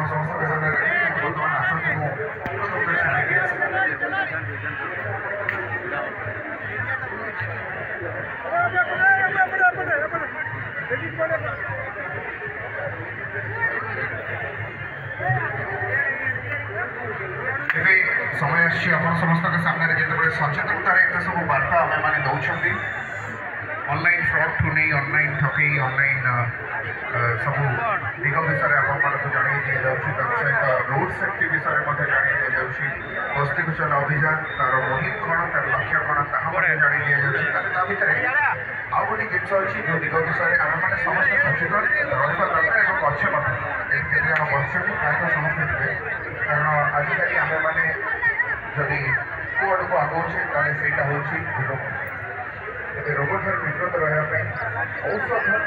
समस्त सामने बर्तमान आसती समय समस्त सामने जिते सचेतनतार एत सब बार्ता आम मैंने दौरान ऑनलाइन फ्रॉड ठू नहीं ऑनलाइन ठकई ऑनलाइन सब दिग विषय आपको जन दी जाऊँगी सहित रोड सेफ्टी विषय जान दी जाऊँगी बस्ती कुचल अभियान तार मुहिम कौन तार लक्ष्य कौन ताकि जान दी जाऊँगी भितर आउ गोटे जिस अच्छी जो दिग विषय आम मैंने समस्त सचेतन रहा दरकार और अच्छे केते जन बस प्रायतः समस्ते थे कारण आजिकल आम मैंने जदि कौड़ को आगौचे से रोग रोग ठार विरत रहा औषध